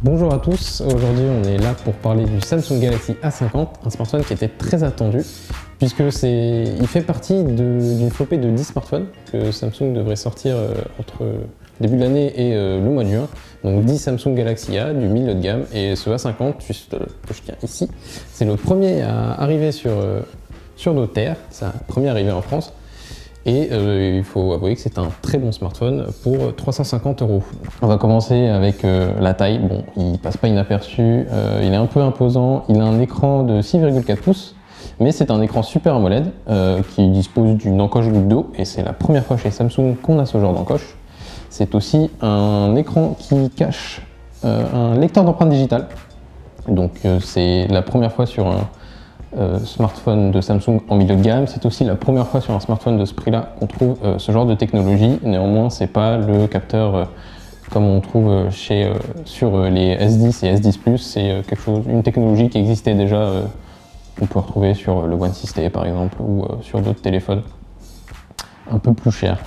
Bonjour à tous, aujourd'hui on est là pour parler du Samsung Galaxy A50, un smartphone qui était très attendu puisque il fait partie d'une flopée de 10 smartphones que Samsung devrait sortir entre début de l'année et le mois de juin. Donc 10 Samsung Galaxy A du milieu de gamme et ce A50, juste que je tiens ici, c'est le premier à arriver sur nos terres, c'est un premier arrivé en France. Et il faut avouer que c'est un très bon smartphone pour 350 €. On va commencer avec la taille. Bon, il passe pas inaperçu, il est un peu imposant, il a un écran de 6,4 pouces, mais c'est un écran Super AMOLED qui dispose d'une encoche goutte d'eau, et c'est la première fois chez Samsung qu'on a ce genre d'encoche. C'est aussi un écran qui cache un lecteur d'empreintes digitales, donc c'est la première fois sur un smartphone de Samsung en milieu de gamme. C'est aussi la première fois sur un smartphone de ce prix-là qu'on trouve ce genre de technologie. Néanmoins, c'est pas le capteur comme on trouve sur les S10 et S10+. C'est une technologie qui existait déjà, qu'on peut retrouver sur le One 6T par exemple ou sur d'autres téléphones un peu plus chers.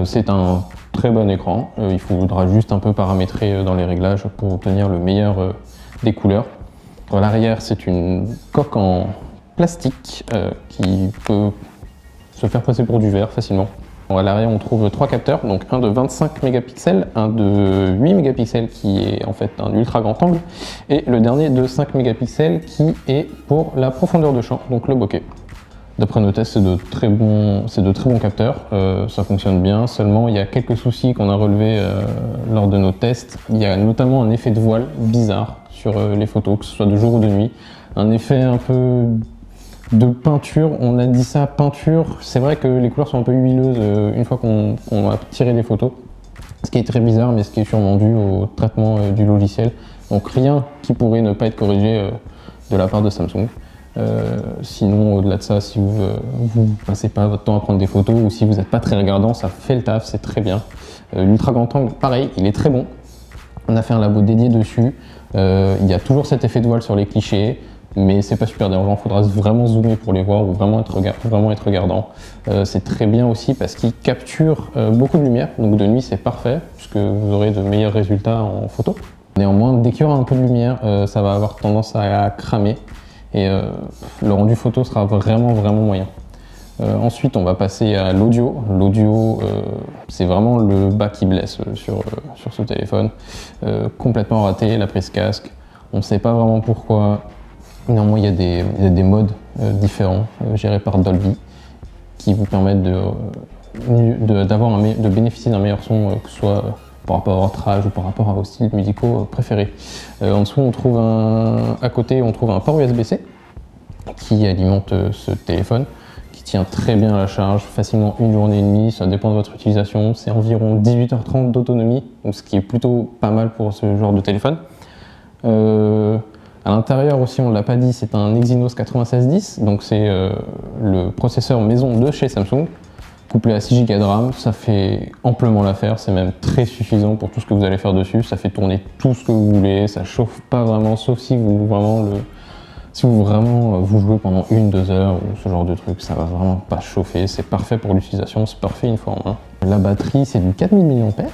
C'est un très bon écran. Il faudra juste un peu paramétrer dans les réglages pour obtenir le meilleur des couleurs. À l'arrière, c'est une coque en plastique qui peut se faire passer pour du verre facilement. À l'arrière, on trouve 3 capteurs, donc un de 25 mégapixels, un de 8 mégapixels qui est en fait un ultra grand angle, et le dernier de 5 mégapixels qui est pour la profondeur de champ, donc le bokeh. D'après nos tests, c'est de très bons capteurs, ça fonctionne bien, seulement il y a quelques soucis qu'on a relevés lors de nos tests. Il y a notamment un effet de voile bizarre sur les photos, que ce soit de jour ou de nuit. Un effet un peu de peinture, on a dit ça peinture, c'est vrai que les couleurs sont un peu huileuses une fois qu'on a tiré les photos, ce qui est très bizarre, mais ce qui est sûrement dû au traitement du logiciel. Donc rien qui pourrait ne pas être corrigé de la part de Samsung. Sinon, au-delà de ça, si vous passez pas votre temps à prendre des photos ou si vous n'êtes pas très regardant, ça fait le taf, c'est très bien. L'ultra grand angle, pareil, il est très bon. On a fait un labo dédié dessus. Il y a toujours cet effet de voile sur les clichés, mais c'est pas super dérangeant. Il faudra vraiment zoomer pour les voir ou vraiment être regardant. C'est très bien aussi parce qu'il capture beaucoup de lumière, donc de nuit c'est parfait puisque vous aurez de meilleurs résultats en photo. Néanmoins, dès qu'il y aura un peu de lumière, ça va avoir tendance à cramer. Et le rendu photo sera vraiment moyen. Ensuite, on va passer à l'audio. L'audio, c'est vraiment le bas qui blesse sur ce téléphone. Complètement raté, la prise casque. On ne sait pas vraiment pourquoi. Néanmoins, il y a des modes différents gérés par Dolby qui vous permettent de bénéficier d'un meilleur son, que ce soit par rapport à votre âge ou par rapport à vos styles musicaux préférés. En dessous, à côté, on trouve un port USB-C qui alimente ce téléphone, qui tient très bien à la charge, facilement une journée et demie, ça dépend de votre utilisation. C'est environ 18h30 d'autonomie, donc ce qui est plutôt pas mal pour ce genre de téléphone. À l'intérieur aussi, on ne l'a pas dit, c'est un Exynos 9610, donc c'est le processeur maison de chez Samsung. Couplé à 6 Go de RAM, ça fait amplement l'affaire, c'est même très suffisant pour tout ce que vous allez faire dessus. Ça fait tourner tout ce que vous voulez, ça chauffe pas vraiment, sauf si vous jouez pendant 1-2 heures ou ce genre de truc, ça va vraiment pas chauffer. C'est parfait pour l'utilisation, c'est parfait une fois en main. La batterie, c'est du 4000 mAh,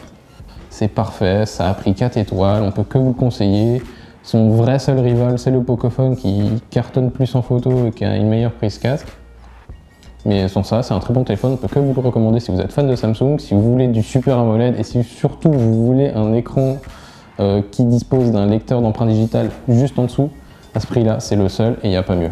c'est parfait, ça a pris 4 étoiles, on peut que vous le conseiller. Son vrai seul rival, c'est le Pocophone qui cartonne plus en photo et qui a une meilleure prise casque. Mais sans ça, c'est un très bon téléphone, on peut que vous le recommander si vous êtes fan de Samsung, si vous voulez du Super AMOLED et si surtout vous voulez un écran qui dispose d'un lecteur d'empreintes digitales juste en dessous. À ce prix-là, c'est le seul et il n'y a pas mieux.